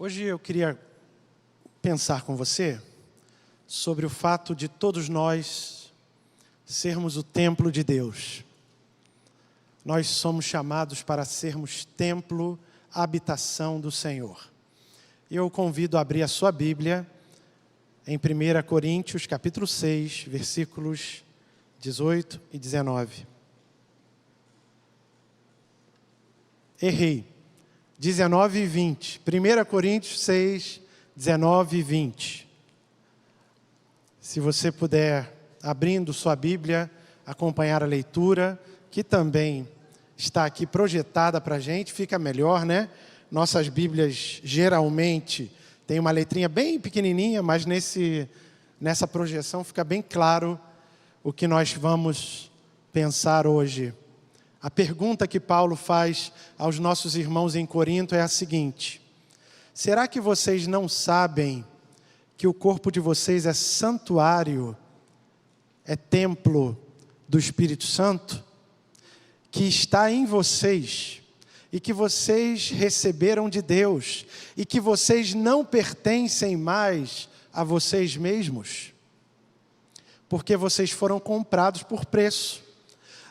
Hoje eu queria pensar com você sobre o fato de todos nós sermos o templo de Deus. Nós somos chamados para sermos templo, habitação do Senhor. Eu o convido a abrir a sua Bíblia em 1 Coríntios, capítulo 6, versículos 18 e 19. Errei. 19 e 20. 1 Coríntios 6, 19 e 20. Se você puder, abrindo sua Bíblia, acompanhar a leitura, que também está aqui projetada para a gente, fica melhor, né? Nossas Bíblias geralmente têm uma letrinha bem pequenininha, mas nessa projeção fica bem claro o que nós vamos pensar hoje. A pergunta que Paulo faz aos nossos irmãos em Corinto é a seguinte: será que vocês não sabem que o corpo de vocês é santuário, é templo do Espírito Santo, que está em vocês e que vocês receberam de Deus e que vocês não pertencem mais a vocês mesmos? Porque vocês foram comprados por preço.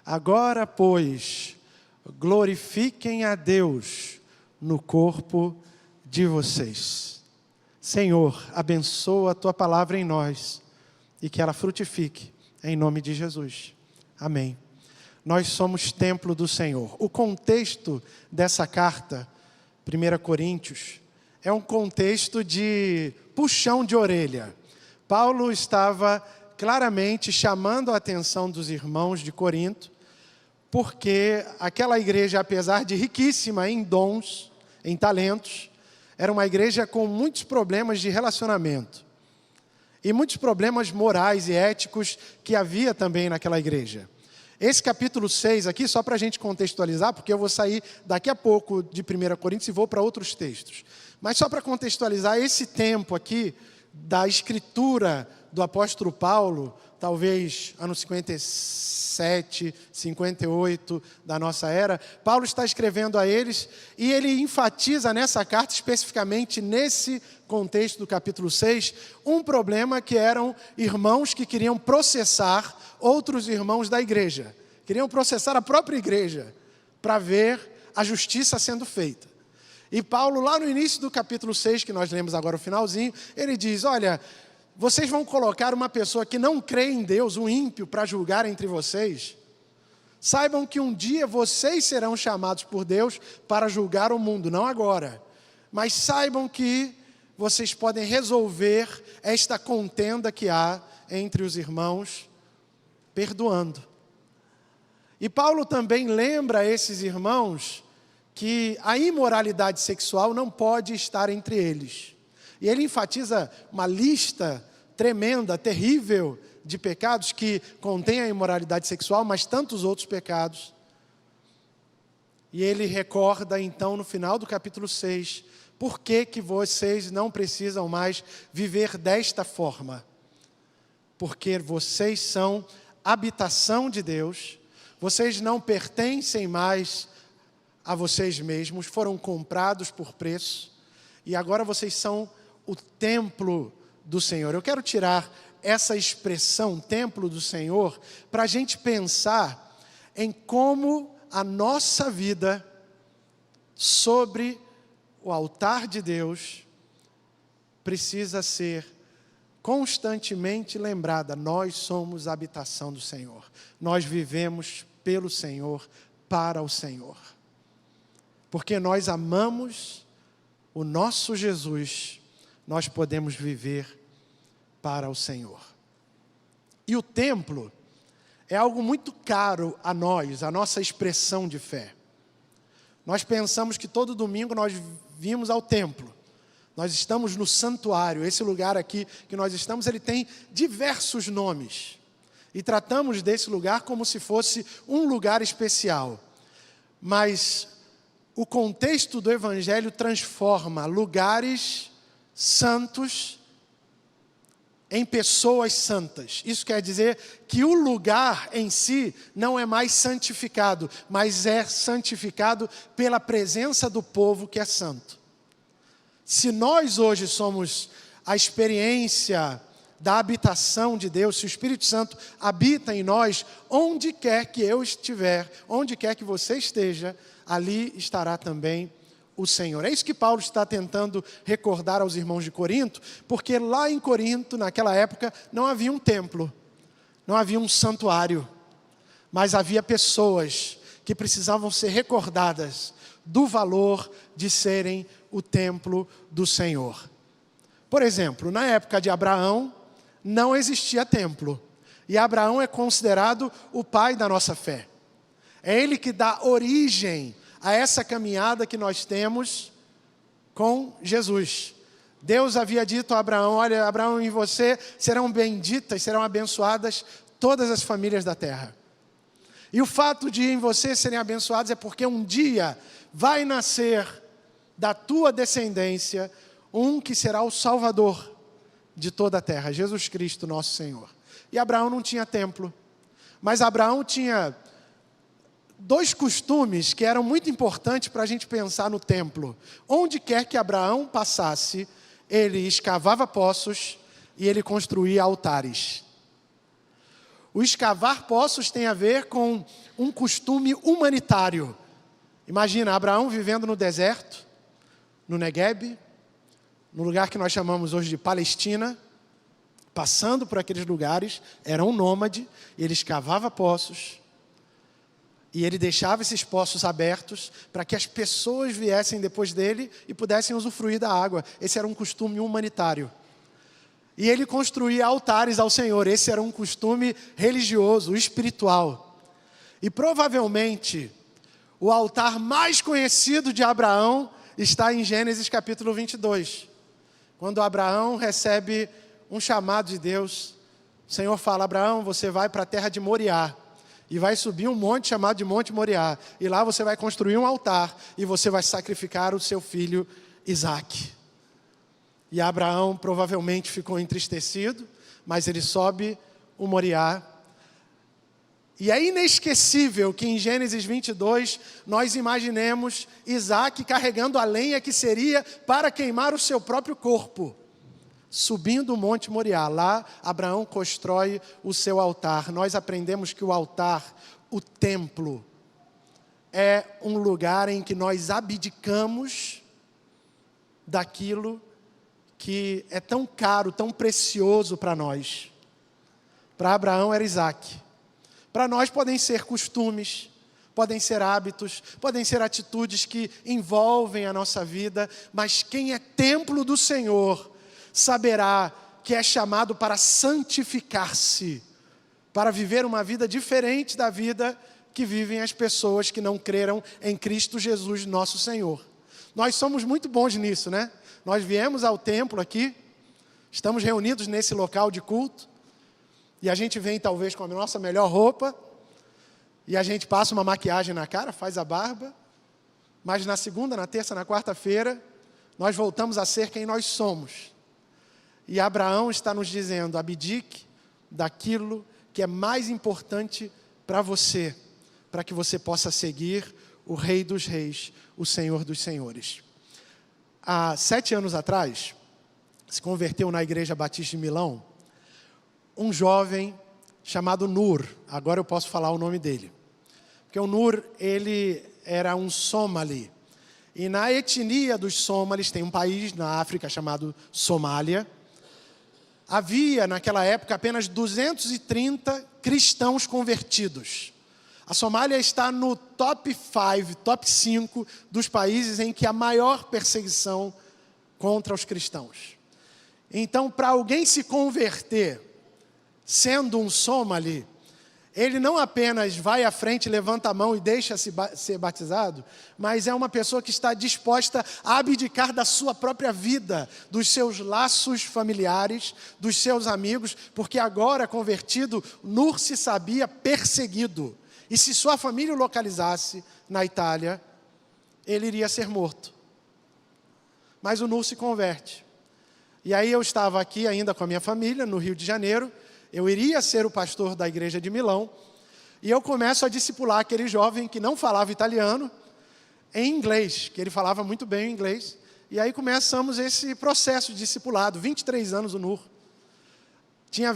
Agora, pois, glorifiquem a Deus no corpo de vocês. Senhor, abençoa a Tua palavra em nós e que ela frutifique, em nome de Jesus. Amém. Nós somos templo do Senhor. O contexto dessa carta, 1 Coríntios, é um contexto de puxão de orelha. Paulo estava claramente chamando a atenção dos irmãos de Corinto, porque aquela igreja, apesar de riquíssima em dons, em talentos, era uma igreja com muitos problemas de relacionamento e muitos problemas morais e éticos que havia também naquela igreja. Esse capítulo 6 aqui, só para a gente contextualizar, porque eu vou sair daqui a pouco de 1 Coríntios e vou para outros textos. Mas só para contextualizar, esse tempo aqui da escritura do apóstolo Paulo, talvez ano 57, 58 da nossa era, Paulo está escrevendo a eles e ele enfatiza nessa carta, especificamente nesse contexto do capítulo 6, um problema que eram irmãos que queriam processar outros irmãos da igreja. Queriam processar a própria igreja para ver a justiça sendo feita. E Paulo, lá no início do capítulo 6, que nós lemos agora o finalzinho, ele diz: olha, vocês vão colocar uma pessoa que não crê em Deus, um ímpio, para julgar entre vocês? Saibam que um dia vocês serão chamados por Deus para julgar o mundo, não agora. Mas saibam que vocês podem resolver esta contenda que há entre os irmãos, perdoando. E Paulo também lembra a esses irmãos que a imoralidade sexual não pode estar entre eles. E ele enfatiza uma lista tremenda, terrível de pecados que contém a imoralidade sexual, mas tantos outros pecados. E ele recorda então no final do capítulo 6, por que vocês não precisam mais viver desta forma? Porque vocês são habitação de Deus, vocês não pertencem mais a vocês mesmos, foram comprados por preço, e agora vocês são o templo do Senhor. Eu quero tirar essa expressão, templo do Senhor, para a gente pensar em como a nossa vida sobre o altar de Deus precisa ser constantemente lembrada. Nós somos a habitação do Senhor. Nós vivemos pelo Senhor, para o Senhor. Porque nós amamos o nosso Jesus, nós podemos viver para o Senhor. E o templo é algo muito caro a nós, a nossa expressão de fé. Nós pensamos que todo domingo nós vimos ao templo. Nós estamos no santuário. Esse lugar aqui que nós estamos, ele tem diversos nomes. E tratamos desse lugar como se fosse um lugar especial. Mas o contexto do Evangelho transforma lugares santos em pessoas santas. Isso quer dizer que o lugar em si não é mais santificado, mas é santificado pela presença do povo que é santo. Se nós hoje somos a experiência da habitação de Deus, se o Espírito Santo habita em nós, onde quer que eu estiver, onde quer que você esteja, ali estará também o Senhor. É isso que Paulo está tentando recordar aos irmãos de Corinto, porque lá em Corinto, naquela época, não havia um templo, não havia um santuário, mas havia pessoas que precisavam ser recordadas do valor de serem o templo do Senhor. Por exemplo, na época de Abraão, não existia templo. E Abraão é considerado o pai da nossa fé. É ele que dá origem a essa caminhada que nós temos com Jesus. Deus havia dito a Abraão: olha, Abraão, em você serão benditas, serão abençoadas todas as famílias da terra. E o fato de em você serem abençoados é porque um dia vai nascer da tua descendência um que será o Salvador de toda a terra, Jesus Cristo, nosso Senhor. E Abraão não tinha templo, mas Abraão tinha dois costumes que eram muito importantes para a gente pensar no templo. Onde quer que Abraão passasse, ele escavava poços e ele construía altares. O escavar poços tem a ver com um costume humanitário. Imagina, Abraão vivendo no deserto, no Negueb, no lugar que nós chamamos hoje de Palestina, passando por aqueles lugares, era um nômade, ele escavava poços, e ele deixava esses poços abertos para que as pessoas viessem depois dele e pudessem usufruir da água. Esse era um costume humanitário. E ele construía altares ao Senhor. Esse era um costume religioso, espiritual. E provavelmente, o altar mais conhecido de Abraão está em Gênesis capítulo 22. Quando Abraão recebe um chamado de Deus, o Senhor fala: Abraão, você vai para a terra de Moriá. E vai subir um monte chamado de Monte Moriá. E lá você vai construir um altar. E você vai sacrificar o seu filho Isaque. E Abraão provavelmente ficou entristecido, mas ele sobe o Moriá. E é inesquecível que em Gênesis 22 nós imaginemos Isaque carregando a lenha que seria para queimar o seu próprio corpo, subindo o Monte Moriá. Lá Abraão constrói o seu altar. Nós aprendemos que o altar, o templo, é um lugar em que nós abdicamos daquilo que é tão caro, tão precioso para nós. Para Abraão era Isaque. Para nós podem ser costumes, podem ser hábitos, podem ser atitudes que envolvem a nossa vida, mas quem é templo do Senhor saberá que é chamado para santificar-se, para viver uma vida diferente da vida que vivem as pessoas que não creram em Cristo Jesus, nosso Senhor. Nós somos muito bons nisso, né? Nós viemos ao templo aqui, estamos reunidos nesse local de culto, e a gente vem talvez com a nossa melhor roupa, e a gente passa uma maquiagem na cara, faz a barba, mas na segunda, na terça, na quarta-feira, nós voltamos a ser quem nós somos. E Abraão está nos dizendo: abdique daquilo que é mais importante para você, para que você possa seguir o Rei dos Reis, o Senhor dos Senhores. Há 7 anos atrás, se converteu na Igreja Batista de Milão, um jovem chamado Nur. Agora eu posso falar o nome dele. Porque o Nur, ele era um sômali. E na etnia dos sômalis, tem um país na África chamado Somália. Havia, naquela época, apenas 230 cristãos convertidos. A Somália está no top 5, top 5 dos países em que há maior perseguição contra os cristãos. Então, para alguém se converter, sendo um sômali, ele não apenas vai à frente, levanta a mão e deixa-se ser batizado, mas é uma pessoa que está disposta a abdicar da sua própria vida, dos seus laços familiares, dos seus amigos, porque agora, convertido, Nur se sabia perseguido. E se sua família o localizasse na Itália, ele iria ser morto. Mas o Nur se converte. E aí eu estava aqui ainda com a minha família, no Rio de Janeiro. Eu iria ser o pastor da igreja de Milão. E eu começo a discipular aquele jovem que não falava italiano em inglês, que ele falava muito bem o inglês. E aí começamos esse processo de discipulado, 23 anos o Nur. Tinha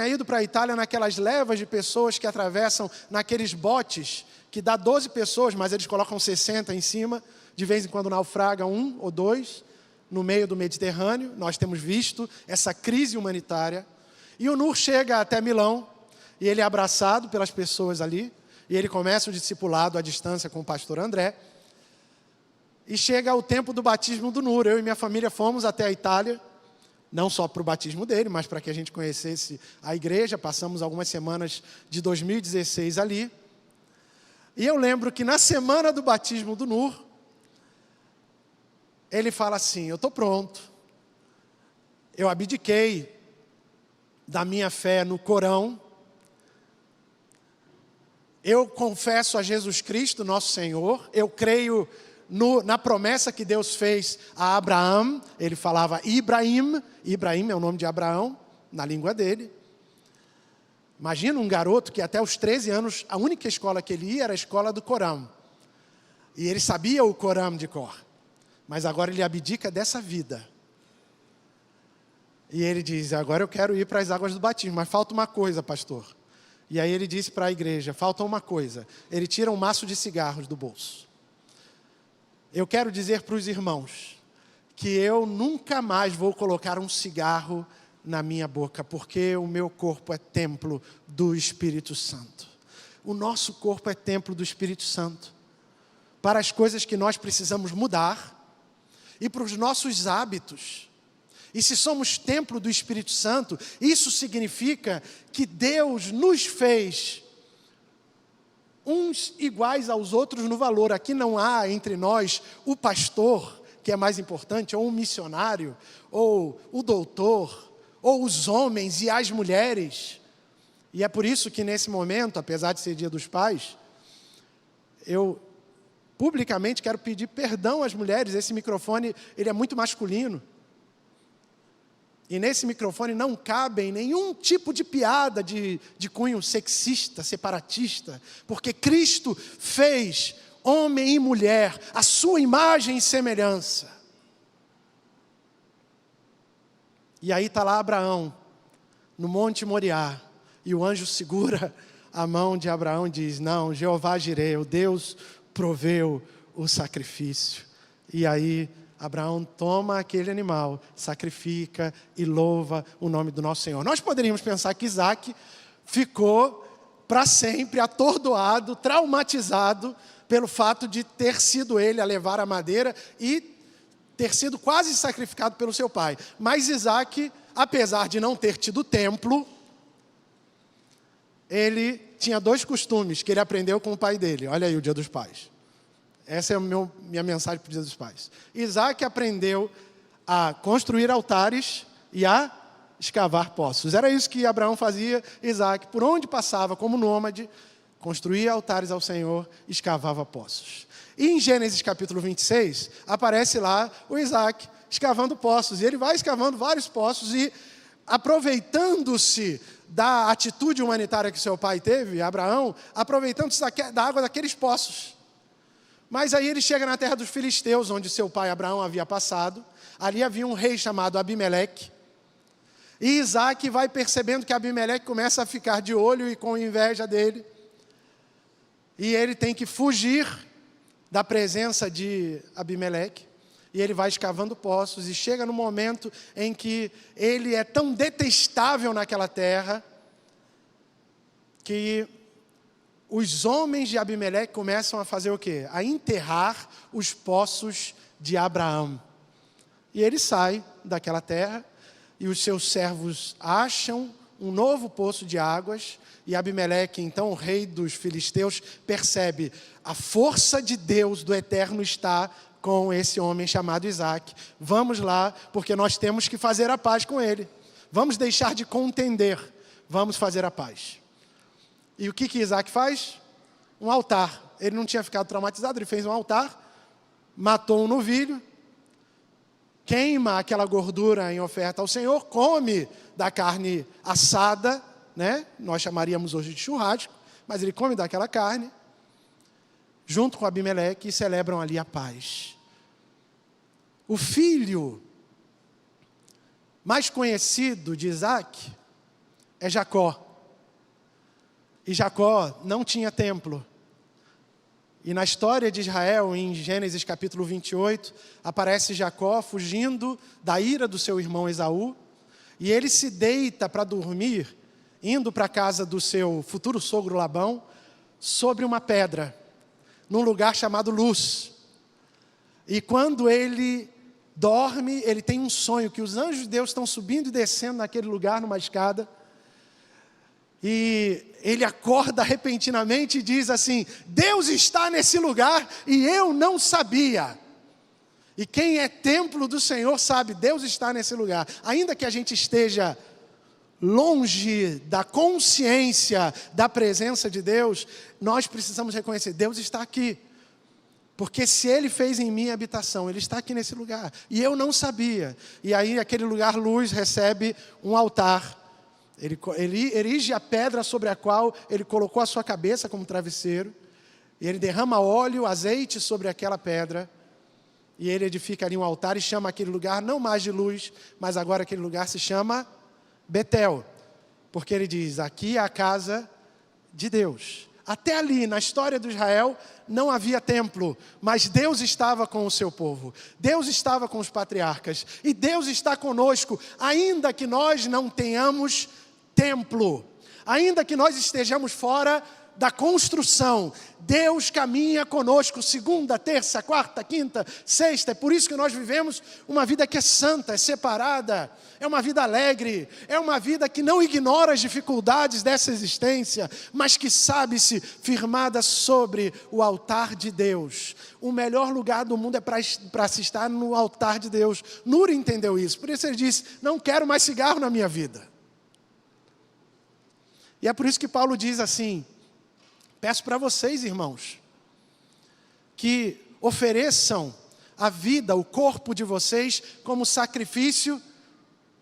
ido para a Itália naquelas levas de pessoas que atravessam naqueles botes, que dá 12 pessoas, mas eles colocam 60 em cima, de vez em quando naufraga 1 ou 2, no meio do Mediterrâneo. Nós temos visto essa crise humanitária. E o Nur chega até Milão, e ele é abraçado pelas pessoas ali, e ele começa o discipulado à distância com o pastor André. E chega o tempo do batismo do Nur. Eu e minha família fomos até a Itália, não só para o batismo dele, mas para que a gente conhecesse a igreja. Passamos algumas semanas de 2016 ali. E eu lembro que na semana do batismo do Nur, ele fala assim: eu estou pronto, eu abdiquei da minha fé no Corão, eu confesso a Jesus Cristo, nosso Senhor, eu creio na promessa que Deus fez a Abraão. Ele falava Ibrahim, Ibrahim é o nome de Abraão, na língua dele. Imagina um garoto que até os 13 anos, a única escola que ele ia era a escola do Corão. E ele sabia o Corão de cor. Mas agora ele abdica dessa vida. E ele diz: agora eu quero ir para as águas do batismo, mas falta uma coisa, pastor. E aí ele disse para a igreja: falta uma coisa. Ele tira um maço de cigarros do bolso. Eu quero dizer para os irmãos que eu nunca mais vou colocar um cigarro na minha boca, porque o meu corpo é templo do Espírito Santo. O nosso corpo é templo do Espírito Santo. Para as coisas que nós precisamos mudar e para os nossos hábitos. E se somos templo do Espírito Santo, isso significa que Deus nos fez uns iguais aos outros no valor. Aqui não há entre nós o pastor, que é mais importante, ou o missionário, ou o doutor, ou os homens e as mulheres. E é por isso que nesse momento, apesar de ser Dia dos Pais, eu publicamente quero pedir perdão às mulheres. Esse microfone, ele é muito masculino. E nesse microfone não cabem nenhum tipo de piada de cunho sexista, separatista, porque Cristo fez homem e mulher à sua imagem e semelhança. E aí está lá Abraão, no Monte Moriá, e o anjo segura a mão de Abraão e diz: não, Jeová Jireh, o Deus proveu o sacrifício. E aí Abraão toma aquele animal, sacrifica e louva o nome do nosso Senhor. Nós poderíamos pensar que Isaac ficou para sempre atordoado, traumatizado, pelo fato de ter sido ele a levar a madeira e ter sido quase sacrificado pelo seu pai. Mas Isaac, apesar de não ter tido templo, ele tinha 2 costumes que ele aprendeu com o pai dele. Olha aí o Dia dos Pais. Essa é a minha mensagem para o Dia dos Pais. Isaac aprendeu a construir altares e a escavar poços. Era isso que Abraão fazia. Isaac, por onde passava como nômade, construía altares ao Senhor, escavava poços. E em Gênesis capítulo 26, aparece lá o Isaac escavando poços. E ele vai escavando vários poços e, aproveitando-se da atitude humanitária que seu pai teve, Abraão, aproveitando-se da água daqueles poços. Mas aí ele chega na terra dos filisteus, onde seu pai Abraão havia passado. Ali havia um rei chamado Abimeleque. E Isaac vai percebendo que Abimeleque começa a ficar de olho e com inveja dele. E ele tem que fugir da presença de Abimeleque. E ele vai escavando poços e chega no momento em que ele é tão detestável naquela terra que os homens de Abimeleque começam a fazer o quê? A enterrar os poços de Abraão. E ele sai daquela terra e os seus servos acham um novo poço de águas. E Abimeleque, então o rei dos filisteus, percebe: a força de Deus, do Eterno, está com esse homem chamado Isaac. Vamos lá, porque nós temos que fazer a paz com ele. Vamos deixar de contender, vamos fazer a paz. E o que Isaac faz? Um altar. Ele não tinha ficado traumatizado, ele fez um altar, matou um novilho, queima aquela gordura em oferta ao Senhor, come da carne assada, né? Nós chamaríamos hoje de churrasco, mas ele come daquela carne, junto com Abimeleque, e celebram ali a paz. O filho mais conhecido de Isaac é Jacó. E Jacó não tinha templo. E na história de Israel, em Gênesis capítulo 28, aparece Jacó fugindo da ira do seu irmão Esaú. E ele se deita para dormir, indo para a casa do seu futuro sogro Labão, sobre uma pedra, num lugar chamado Luz. E quando ele dorme, ele tem um sonho, que os anjos de Deus estão subindo e descendo naquele lugar, numa escada. E ele acorda repentinamente e diz assim: Deus está nesse lugar e eu não sabia. E quem é templo do Senhor sabe, Deus está nesse lugar. Ainda que a gente esteja longe da consciência da presença de Deus, nós precisamos reconhecer, Deus está aqui. Porque se Ele fez em mim habitação, Ele está aqui nesse lugar. E eu não sabia. E aí aquele lugar Luz recebe um altar. Ele erige a pedra sobre a qual ele colocou a sua cabeça como travesseiro. E ele derrama óleo, azeite sobre aquela pedra. E ele edifica ali um altar e chama aquele lugar não mais de Luz, mas agora aquele lugar se chama Betel. Porque ele diz, aqui é a casa de Deus. Até ali, na história do Israel, não havia templo, mas Deus estava com o seu povo. Deus estava com os patriarcas. E Deus está conosco, ainda que nós não tenhamos templo. Ainda que nós estejamos fora da construção, Deus caminha conosco segunda, terça, quarta, quinta, sexta. É por isso que nós vivemos uma vida que é santa, é separada, é uma vida alegre, é uma vida que não ignora as dificuldades dessa existência, mas que sabe-se firmada sobre o altar de Deus. O melhor lugar do mundo é para se estar no altar de Deus. Núria entendeu isso, por isso ele disse, não quero mais cigarro na minha vida. E é por isso que Paulo diz assim, peço para vocês, irmãos, que ofereçam a vida, o corpo de vocês, como sacrifício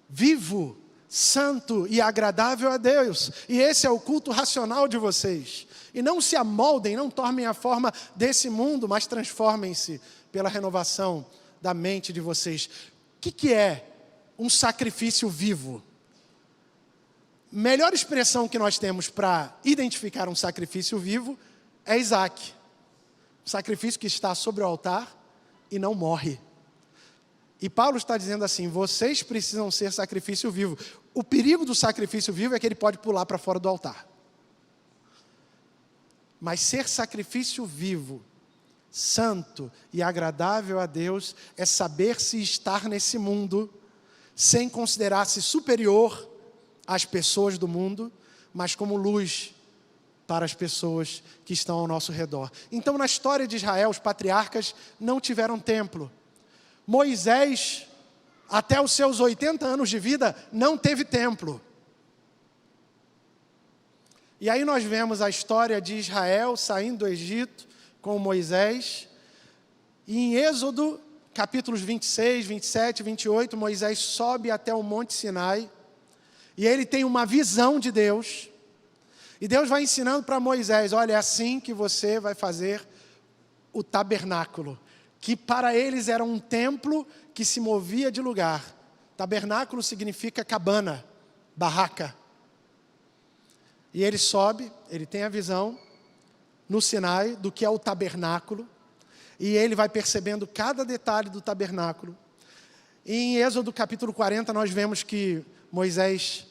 vivo, santo e agradável a Deus. E esse é o culto racional de vocês. E não se amoldem, não tomem a forma desse mundo, mas transformem-se pela renovação da mente de vocês. O que é um sacrifício vivo? Melhor expressão que nós temos para identificar um sacrifício vivo é Isaac. Um sacrifício que está sobre o altar e não morre. E Paulo está dizendo assim, vocês precisam ser sacrifício vivo. O perigo do sacrifício vivo é que ele pode pular para fora do altar. Mas ser sacrifício vivo, santo e agradável a Deus, é saber-se estar nesse mundo, sem considerar-se superior às pessoas do mundo, mas como luz para as pessoas que estão ao nosso redor. Então, na história de Israel, os patriarcas não tiveram templo. Moisés, até os seus 80 anos de vida, não teve templo. E aí nós vemos a história de Israel saindo do Egito com Moisés. E em Êxodo, capítulos 26, 27, 28, Moisés sobe até o Monte Sinai. E ele tem uma visão de Deus. E Deus vai ensinando para Moisés, olha, é assim que você vai fazer o tabernáculo. Que para eles era um templo que se movia de lugar. Tabernáculo significa cabana, barraca. E ele sobe, ele tem a visão no Sinai do que é o tabernáculo. E ele vai percebendo cada detalhe do tabernáculo. E em Êxodo capítulo 40 nós vemos que Moisés,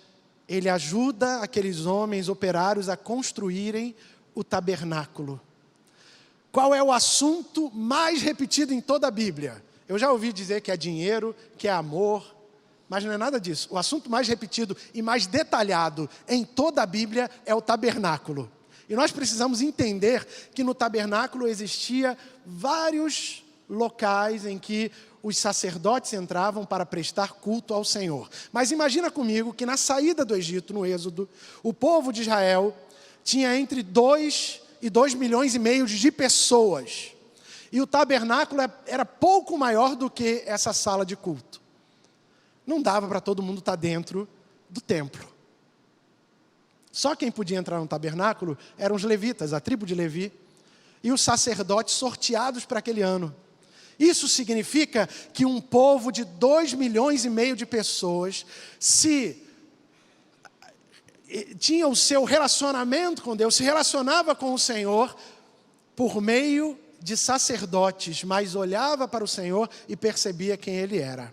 ele ajuda aqueles homens operários a construírem o tabernáculo. Qual é o assunto mais repetido em toda a Bíblia? Eu já ouvi dizer que é dinheiro, que é amor, mas não é nada disso. O assunto mais repetido e mais detalhado em toda a Bíblia é o tabernáculo. E nós precisamos entender que no tabernáculo existia vários locais em que os sacerdotes entravam para prestar culto ao Senhor. Mas imagina comigo que na saída do Egito, no Êxodo, o povo de Israel tinha entre 2 e 2,5 milhões de pessoas. E o tabernáculo era pouco maior do que essa sala de culto. Não dava para todo mundo estar dentro do templo. Só quem podia entrar no tabernáculo eram os levitas, a tribo de Levi, e os sacerdotes sorteados para aquele ano. Isso significa que um povo de 2,5 milhões de pessoas tinha o seu relacionamento com Deus, se relacionava com o Senhor por meio de sacerdotes, mas olhava para o Senhor e percebia quem Ele era.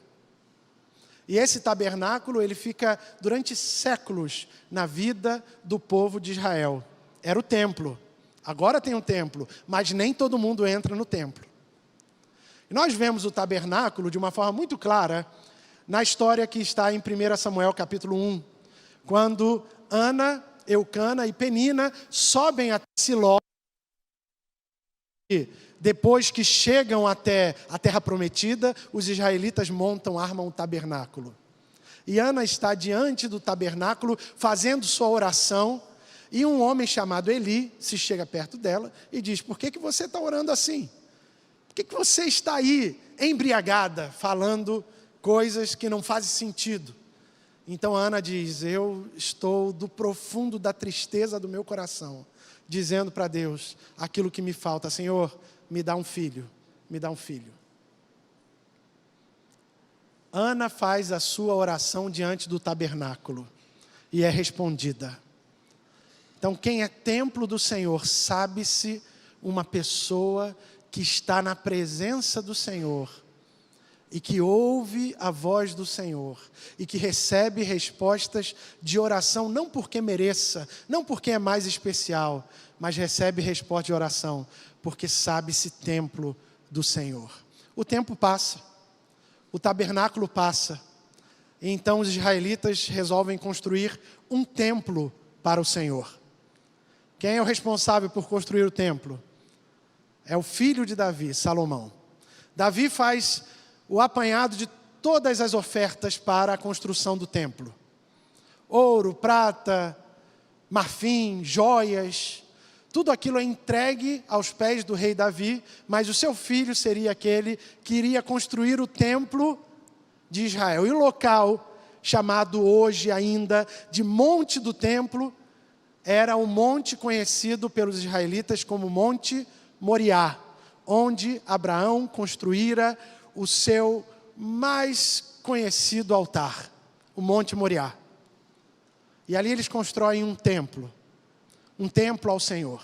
E esse tabernáculo, ele fica durante séculos na vida do povo de Israel. Era o templo. Agora tem um templo, mas nem todo mundo entra no templo. E nós vemos o tabernáculo de uma forma muito clara na história que está em 1 Samuel capítulo 1, quando Ana, Eucana e Penina sobem a Siló. E depois que chegam até a terra prometida, os israelitas armam um tabernáculo. E Ana está diante do tabernáculo fazendo sua oração, e um homem chamado Eli se chega perto dela e diz: por que você está orando assim? Por que você está aí embriagada, falando coisas que não fazem sentido? Então Ana diz: eu estou do profundo da tristeza do meu coração, dizendo para Deus aquilo que me falta. Senhor, me dá um filho, me dá um filho. Ana faz a sua oração diante do tabernáculo e é respondida. Então, quem é templo do Senhor, sabe-se uma pessoa que está na presença do Senhor e que ouve a voz do Senhor e que recebe respostas de oração, não porque mereça, não porque é mais especial, mas recebe resposta de oração porque sabe-se templo do Senhor. O tempo passa, o tabernáculo passa, e então os israelitas resolvem construir um templo para o Senhor. Quem é o responsável por construir o templo? É o filho de Davi, Salomão. Davi faz o apanhado de todas as ofertas para a construção do templo. Ouro, prata, marfim, joias, tudo aquilo é entregue aos pés do rei Davi, mas o seu filho seria aquele que iria construir o templo de Israel. E o local, chamado hoje ainda de Monte do Templo, era um monte conhecido pelos israelitas como Monte Moriá, onde Abraão construíra o seu mais conhecido altar, o Monte Moriá. E ali eles constroem um templo ao Senhor.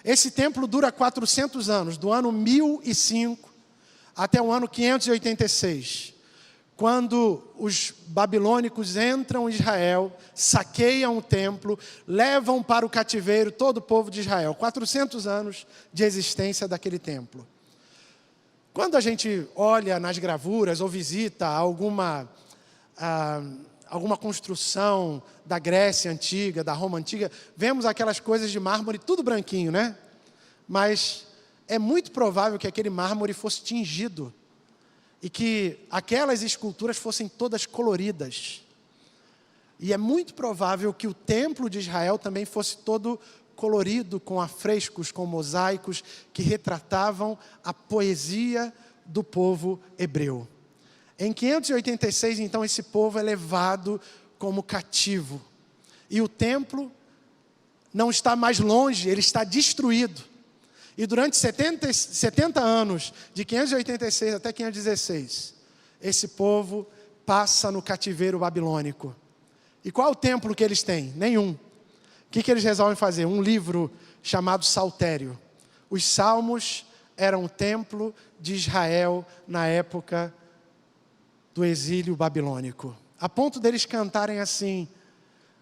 Esse templo dura 400 anos, do ano 1005 até o ano 586, quando os babilônicos entram em Israel, saqueiam o templo, levam para o cativeiro todo o povo de Israel. 400 anos de existência daquele templo. Quando a gente olha nas gravuras ou visita alguma construção da Grécia Antiga, da Roma Antiga, vemos aquelas coisas de mármore tudo branquinho, né? Mas é muito provável que aquele mármore fosse tingido e que aquelas esculturas fossem todas coloridas. E é muito provável que o templo de Israel também fosse todo colorido, com afrescos, com mosaicos, que retratavam a poesia do povo hebreu. Em 586, então, esse povo é levado como cativo. E o templo não está mais longe, ele está destruído. E durante 70 anos, de 586 até 516, esse povo passa no cativeiro babilônico. E qual é o templo que eles têm? Nenhum. O que eles resolvem fazer? Um livro chamado Saltério. Os Salmos eram o templo de Israel na época do exílio babilônico. A ponto deles cantarem assim: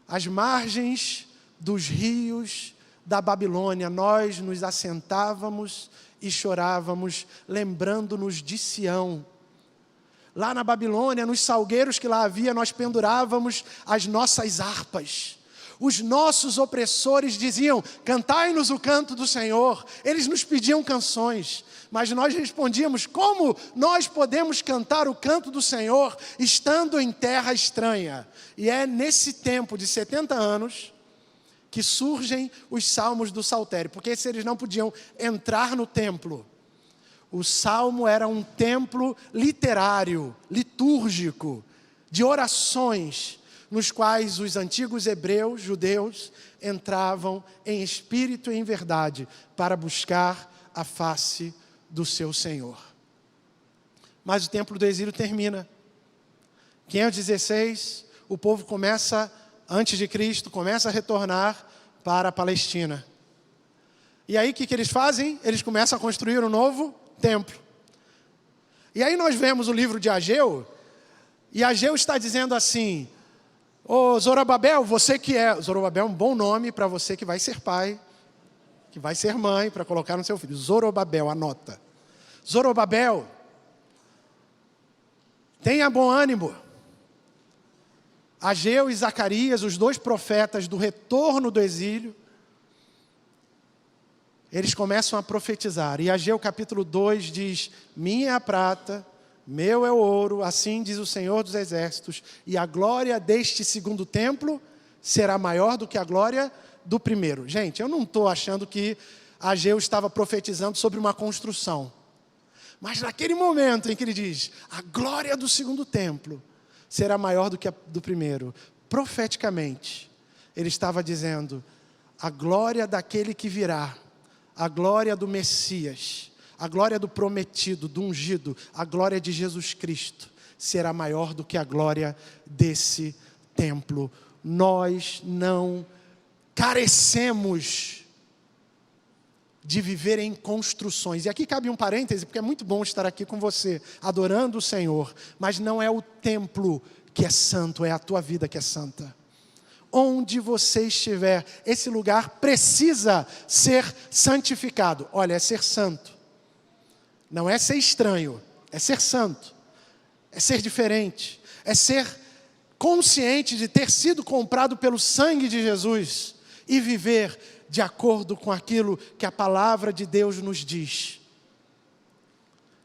às margens dos rios da Babilônia, nós nos assentávamos e chorávamos, lembrando-nos de Sião. Lá na Babilônia, nos salgueiros que lá havia, nós pendurávamos as nossas harpas. Os nossos opressores diziam: cantai-nos o canto do Senhor. Eles nos pediam canções, mas nós respondíamos: como nós podemos cantar o canto do Senhor estando em terra estranha? E é nesse tempo de 70 anos que surgem os salmos do Saltério, porque se eles não podiam entrar no templo, o salmo era um templo literário, litúrgico, de orações, nos quais os antigos hebreus, judeus, entravam em espírito e em verdade para buscar a face do seu Senhor. Mas o tempo do exílio termina. 516, o povo começa, antes de Cristo, começa a retornar para a Palestina. E aí o que eles fazem? Eles começam a construir um novo templo. E aí nós vemos o livro de Ageu, e Ageu está dizendo assim: ô Zorobabel, você que é... Zorobabel é um bom nome para você que vai ser pai, que vai ser mãe, para colocar no seu filho. Zorobabel, anota. Zorobabel, tenha bom ânimo. Ageu e Zacarias, os dois profetas do retorno do exílio, eles começam a profetizar. E Ageu capítulo 2 diz: minha é a prata, meu é o ouro, assim diz o Senhor dos Exércitos, e a glória deste segundo templo será maior do que a glória do primeiro. Gente, eu não estou achando que Ageu estava profetizando sobre uma construção. Mas naquele momento em que ele diz: a glória do segundo templo será maior do que a do primeiro, profeticamente, ele estava dizendo: a glória daquele que virá, a glória do Messias, a glória do prometido, do ungido, a glória de Jesus Cristo, será maior do que a glória desse templo. Nós não carecemos de viver em construções. E aqui cabe um parêntese, porque é muito bom estar aqui com você, adorando o Senhor. Mas não é o templo que é santo, é a tua vida que é santa. Onde você estiver, esse lugar precisa ser santificado. Olha, é ser santo. Não é ser estranho, é ser santo. É ser diferente. É ser consciente de ter sido comprado pelo sangue de Jesus e viver de acordo com aquilo que a palavra de Deus nos diz.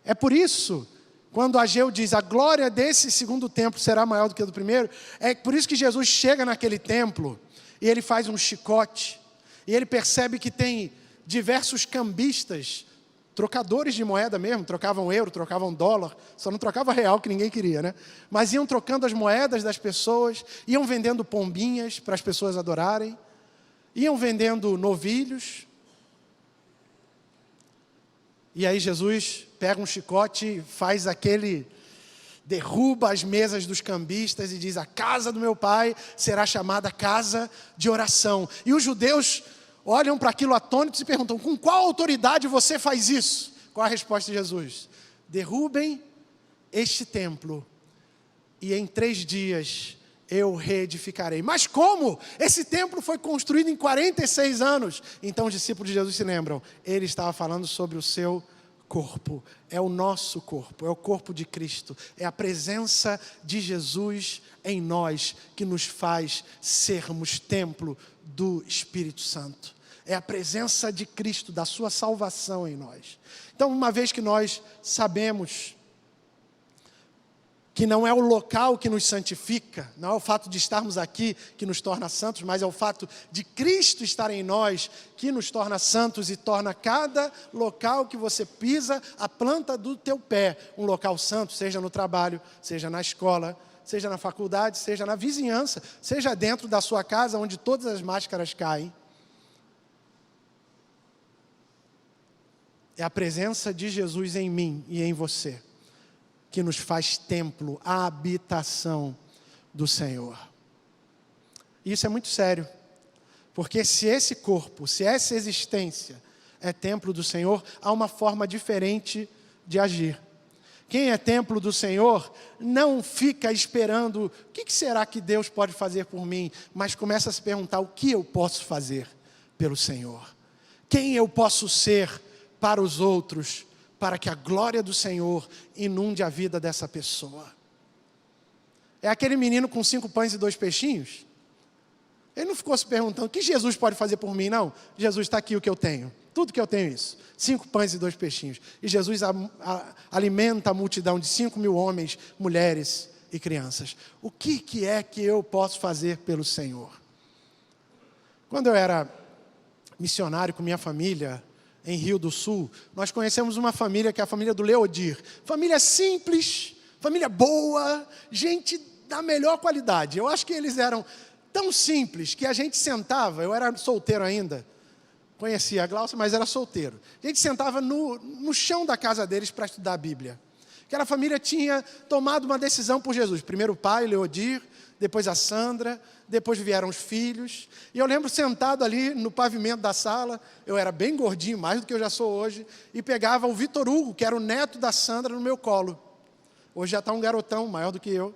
É por isso, quando Ageu diz: a glória desse segundo templo será maior do que a do primeiro, é por isso que Jesus chega naquele templo, e ele faz um chicote, e ele percebe que tem diversos cambistas, trocadores de moeda mesmo, trocavam euro, trocavam dólar, só não trocava real, que ninguém queria, né? Mas iam trocando as moedas das pessoas, iam vendendo pombinhas para as pessoas adorarem, iam vendendo novilhos. E aí Jesus pega um chicote, faz aquele... derruba as mesas dos cambistas e diz: a casa do meu pai será chamada casa de oração. E os judeus olham para aquilo atônitos e perguntam: com qual autoridade você faz isso? Qual a resposta de Jesus? Derrubem este templo e em 3 dias eu reedificarei. Mas como? Esse templo foi construído em 46 anos. Então os discípulos de Jesus se lembram, ele estava falando sobre o seu corpo. É o nosso corpo, é o corpo de Cristo. É a presença de Jesus em nós que nos faz sermos templo do Espírito Santo. É a presença de Cristo, da sua salvação em nós. Então, uma vez que nós sabemos que não é o local que nos santifica, não é o fato de estarmos aqui que nos torna santos, mas é o fato de Cristo estar em nós que nos torna santos e torna cada local que você pisa a planta do teu pé um local santo, seja no trabalho, seja na escola, seja na faculdade, seja na vizinhança, seja dentro da sua casa onde todas as máscaras caem. É a presença de Jesus em mim e em você que nos faz templo, a habitação do Senhor. Isso é muito sério, porque se esse corpo, se essa existência é templo do Senhor, há uma forma diferente de agir. Quem é templo do Senhor não fica esperando o que será que Deus pode fazer por mim, mas começa a se perguntar: o que eu posso fazer pelo Senhor? Quem eu posso ser para os outros, para que a glória do Senhor inunde a vida dessa pessoa? É aquele menino com 5 pães e 2 peixinhos. Ele não ficou se perguntando: o que Jesus pode fazer por mim? Não, Jesus, está aqui o que eu tenho. Tudo que eu tenho é isso. 5 pães e 2 peixinhos. E Jesus alimenta a multidão de 5.000 homens, mulheres e crianças. O que é que eu posso fazer pelo Senhor? Quando eu era missionário com minha família, em Rio do Sul, nós conhecemos uma família que é a família do Leodir. Família simples, família boa, gente da melhor qualidade. Eu acho que eles eram tão simples que a gente sentava, eu era solteiro ainda, conhecia a Glaucia, mas era solteiro. A gente sentava no chão da casa deles para estudar a Bíblia. Aquela família tinha tomado uma decisão por Jesus. Primeiro o pai, Leodir, depois a Sandra, depois vieram os filhos. E eu lembro sentado ali no pavimento da sala, eu era bem gordinho, mais do que eu já sou hoje, e pegava o Vitor Hugo, que era o neto da Sandra, no meu colo. Hoje já está um garotão, maior do que eu.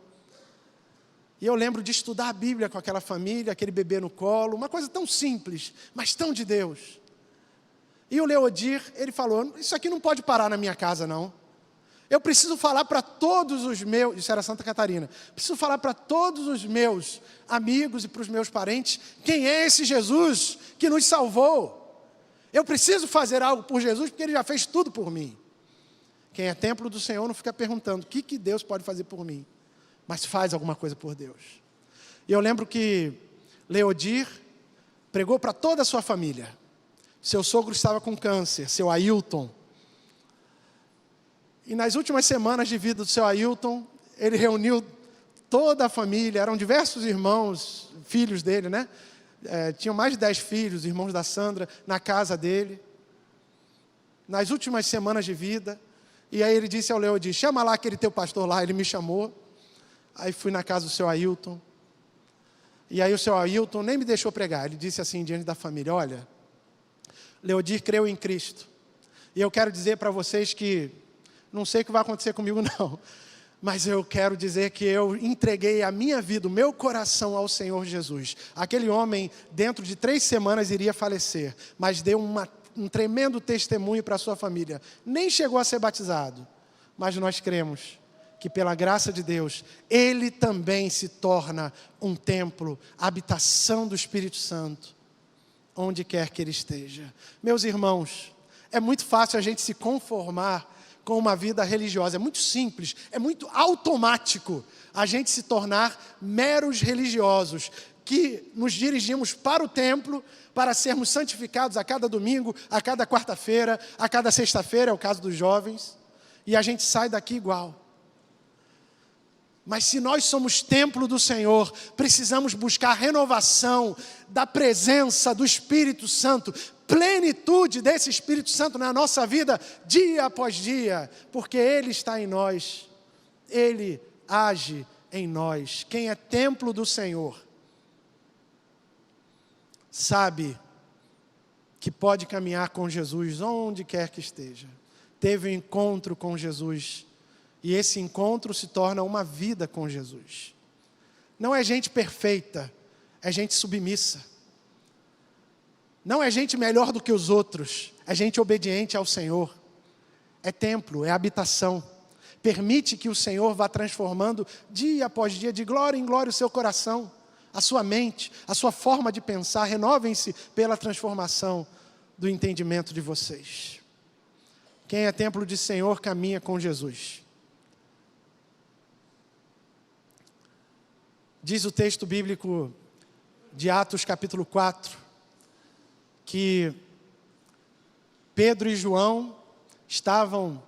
E eu lembro de estudar a Bíblia com aquela família, aquele bebê no colo, uma coisa tão simples, mas tão de Deus. E o Leodir, ele falou, isso aqui não pode parar na minha casa, não. Eu preciso falar para todos os meus, isso era Santa Catarina, preciso falar para todos os meus amigos e para os meus parentes, quem é esse Jesus que nos salvou? Eu preciso fazer algo por Jesus, porque Ele já fez tudo por mim. Quem é templo do Senhor não fica perguntando, o que Deus pode fazer por mim? Mas faz alguma coisa por Deus. E eu lembro que Leodir pregou para toda a sua família. Seu sogro estava com câncer, seu Ailton. E nas últimas semanas de vida do seu Ailton, ele reuniu toda a família, eram diversos irmãos, filhos dele, né? Tinham mais de 10 filhos, irmãos da Sandra, na casa dele. Nas últimas semanas de vida. E aí ele disse ao Leodir, chama lá aquele teu pastor lá, ele me chamou. Aí fui na casa do seu Ailton. E aí o seu Ailton nem me deixou pregar. Ele disse assim diante da família, olha, Leodir creu em Cristo. E eu quero dizer para vocês que, não sei o que vai acontecer comigo não, mas eu quero dizer que eu entreguei a minha vida, o meu coração ao Senhor Jesus. Aquele homem, dentro de 3 semanas, iria falecer, mas deu um tremendo testemunho para a sua família. Nem chegou a ser batizado, mas nós cremos que pela graça de Deus, ele também se torna um templo, habitação do Espírito Santo, onde quer que ele esteja. Meus irmãos, é muito fácil a gente se conformar com uma vida religiosa, é muito simples, é muito automático a gente se tornar meros religiosos, que nos dirigimos para o templo, para sermos santificados a cada domingo, a cada quarta-feira, a cada sexta-feira, é o caso dos jovens, e a gente sai daqui igual. Mas se nós somos templo do Senhor, precisamos buscar renovação da presença do Espírito Santo, plenitude desse Espírito Santo na nossa vida, dia após dia, porque Ele está em nós, Ele age em nós. Quem é templo do Senhor, sabe que pode caminhar com Jesus onde quer que esteja. Teve um encontro com Jesus, e esse encontro se torna uma vida com Jesus. Não é gente perfeita, é gente submissa. Não é gente melhor do que os outros, é gente obediente ao Senhor. É templo, é habitação. Permite que o Senhor vá transformando dia após dia, de glória em glória, o seu coração, a sua mente, a sua forma de pensar. Renovem-se pela transformação do entendimento de vocês. Quem é templo de Senhor caminha com Jesus. Diz o texto bíblico de Atos capítulo 4, que Pedro e João estavam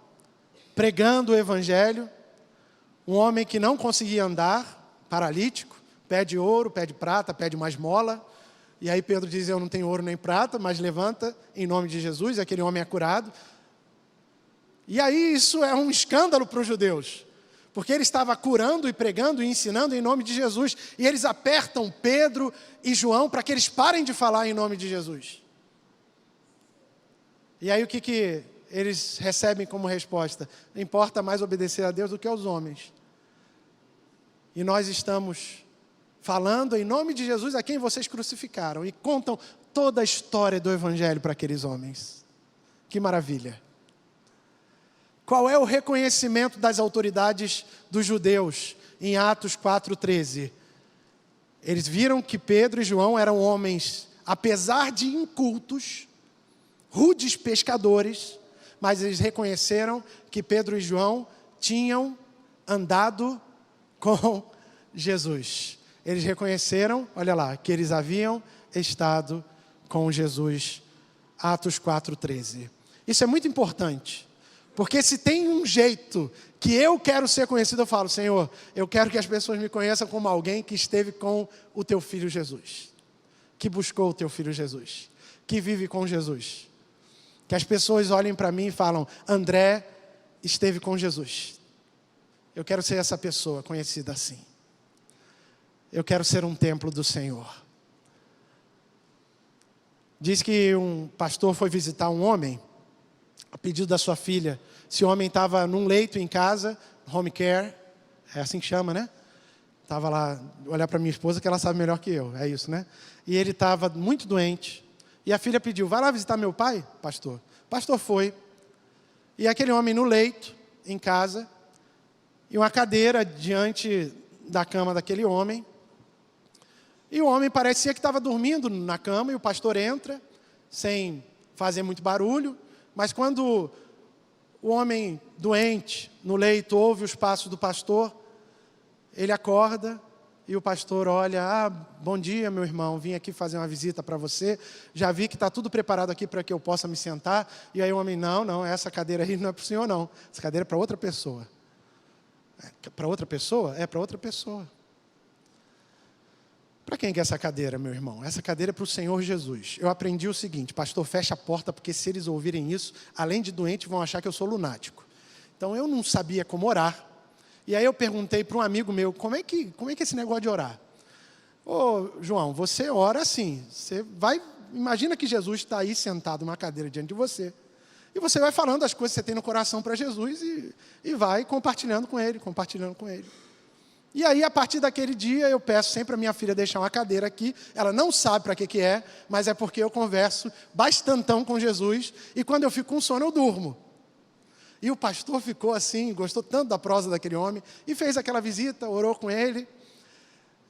pregando o Evangelho. Um homem que não conseguia andar, paralítico, pede ouro, pede prata, pede uma esmola. E aí Pedro diz, eu não tenho ouro nem prata, mas levanta em nome de Jesus, aquele homem é curado. E aí isso é um escândalo para os judeus, porque ele estava curando e pregando e ensinando em nome de Jesus. E eles apertam Pedro e João para que eles parem de falar em nome de Jesus. E aí o que eles recebem como resposta? Não importa mais obedecer a Deus do que aos homens. E nós estamos falando em nome de Jesus a quem vocês crucificaram. E contam toda a história do Evangelho para aqueles homens. Que maravilha! Qual é o reconhecimento das autoridades dos judeus em Atos 4:13? Eles viram que Pedro e João eram homens, apesar de incultos, rudes pescadores, mas eles reconheceram que Pedro e João tinham andado com Jesus. Eles reconheceram, olha lá, que eles haviam estado com Jesus. Atos 4:13. Isso é muito importante. Porque se tem um jeito que eu quero ser conhecido, eu falo, Senhor, eu quero que as pessoas me conheçam como alguém que esteve com o teu filho Jesus, que buscou o teu filho Jesus, que vive com Jesus. Que as pessoas olhem para mim e falam, André esteve com Jesus. Eu quero ser essa pessoa conhecida assim. Eu quero ser um templo do Senhor. Diz que um pastor foi visitar um homem, a pedido da sua filha. Esse homem estava num leito em casa, home care, é assim que chama, né? Estava lá, olhar para minha esposa que ela sabe melhor que eu, é isso, né? E ele estava muito doente. E a filha pediu, vai lá visitar meu pai, pastor. O pastor foi. E aquele homem no leito, em casa, e uma cadeira diante da cama daquele homem. E o homem parecia que estava dormindo na cama, e o pastor entra, sem fazer muito barulho. Mas quando o homem doente, no leito, ouve os passos do pastor, ele acorda, e o pastor olha, bom dia, meu irmão, vim aqui fazer uma visita para você, já vi que está tudo preparado aqui para que eu possa me sentar. E aí o homem, não, essa cadeira aí não é para o senhor não, essa cadeira é para outra pessoa. Para outra pessoa? É para outra pessoa. Para quem que é essa cadeira, meu irmão? Essa cadeira é para o Senhor Jesus. Eu aprendi o seguinte, pastor, fecha a porta, porque se eles ouvirem isso, além de doente, vão achar que eu sou lunático. Então eu não sabia como orar. E aí eu perguntei para um amigo meu, como é que é esse negócio de orar? Ô, João, você ora assim, imagina que Jesus está aí sentado numa cadeira diante de você, e você vai falando as coisas que você tem no coração para Jesus, e vai compartilhando com ele. E aí, a partir daquele dia, eu peço sempre a minha filha deixar uma cadeira aqui. Ela não sabe para que é, mas é porque eu converso bastantão com Jesus. E quando eu fico com sono, eu durmo. E o pastor ficou assim, gostou tanto da prosa daquele homem, e fez aquela visita, orou com ele.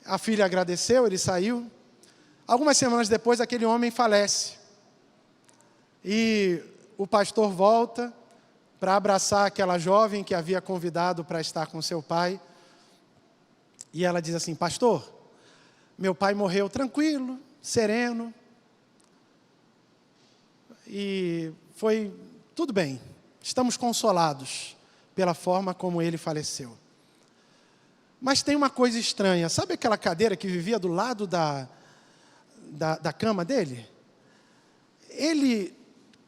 A filha agradeceu, ele saiu. Algumas semanas depois, aquele homem falece. E o pastor volta para abraçar aquela jovem que havia convidado para estar com seu pai. E ela diz assim, pastor, meu pai morreu tranquilo, sereno, e foi tudo bem, estamos consolados pela forma como ele faleceu. Mas tem uma coisa estranha, sabe aquela cadeira que vivia do lado da cama dele? Ele,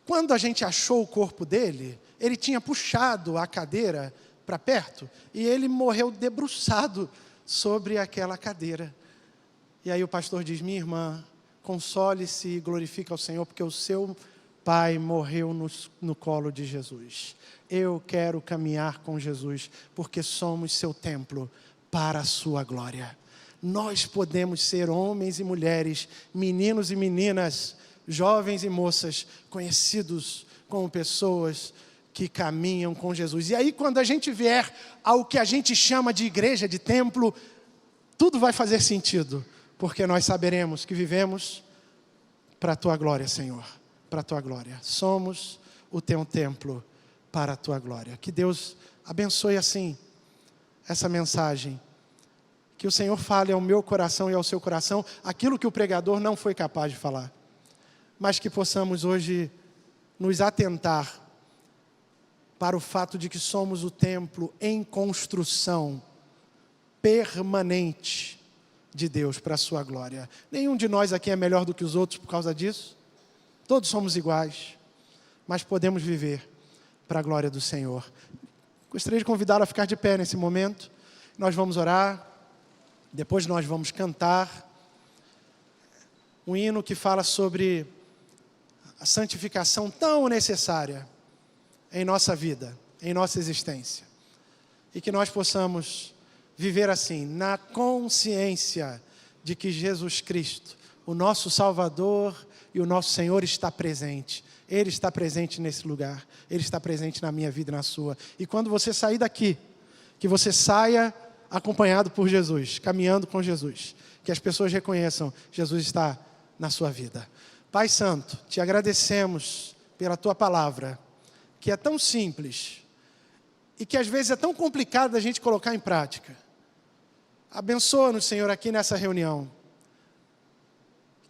quando a gente achou o corpo dele, ele tinha puxado a cadeira para perto, e ele morreu debruçado sobre aquela cadeira. E aí o pastor diz, minha irmã, console-se e glorifique ao Senhor, porque o seu pai morreu no colo de Jesus. Eu quero caminhar com Jesus, porque somos seu templo para a sua glória. Nós podemos ser homens e mulheres, meninos e meninas, jovens e moças, conhecidos como pessoas que caminham com Jesus. E aí, quando a gente vier ao que a gente chama de igreja, de templo, tudo vai fazer sentido, porque nós saberemos que vivemos para a Tua glória, Senhor, para a Tua glória. Somos o Teu templo para a Tua glória. Que Deus abençoe assim essa mensagem. Que o Senhor fale ao meu coração e ao seu coração aquilo que o pregador não foi capaz de falar. Mas que possamos hoje nos atentar para o fato de que somos o templo em construção permanente de Deus para a sua glória. Nenhum de nós aqui é melhor do que os outros por causa disso. Todos somos iguais, mas podemos viver para a glória do Senhor. Gostaria de convidá-lo a ficar de pé nesse momento. Nós vamos orar, depois nós vamos cantar um hino que fala sobre a santificação tão necessária em nossa vida, em nossa existência. E que nós possamos viver assim, na consciência de que Jesus Cristo, o nosso Salvador e o nosso Senhor está presente. Ele está presente nesse lugar. Ele está presente na minha vida e na sua. E quando você sair daqui, que você saia acompanhado por Jesus, caminhando com Jesus. Que as pessoas reconheçam, Jesus está na sua vida. Pai Santo, te agradecemos pela Tua palavra, que é tão simples e que às vezes é tão complicado da gente colocar em prática. Abençoa-nos, Senhor, aqui nessa reunião.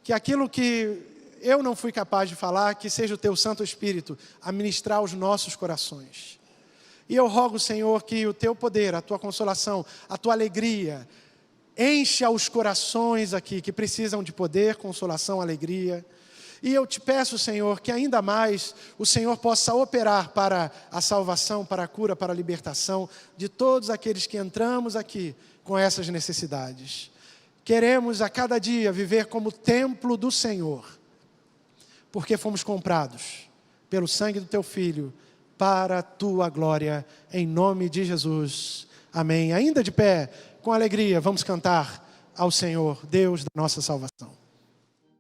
Que aquilo que eu não fui capaz de falar, que seja o Teu Santo Espírito a ministrar aos nossos corações. E eu rogo, Senhor, que o Teu poder, a Tua consolação, a Tua alegria, encha os corações aqui que precisam de poder, consolação, alegria. E eu te peço, Senhor, que ainda mais o Senhor possa operar para a salvação, para a cura, para a libertação de todos aqueles que entramos aqui com essas necessidades. Queremos a cada dia viver como templo do Senhor, porque fomos comprados pelo sangue do Teu Filho, para a Tua glória, em nome de Jesus. Amém. Ainda de pé, com alegria, vamos cantar ao Senhor, Deus da nossa salvação.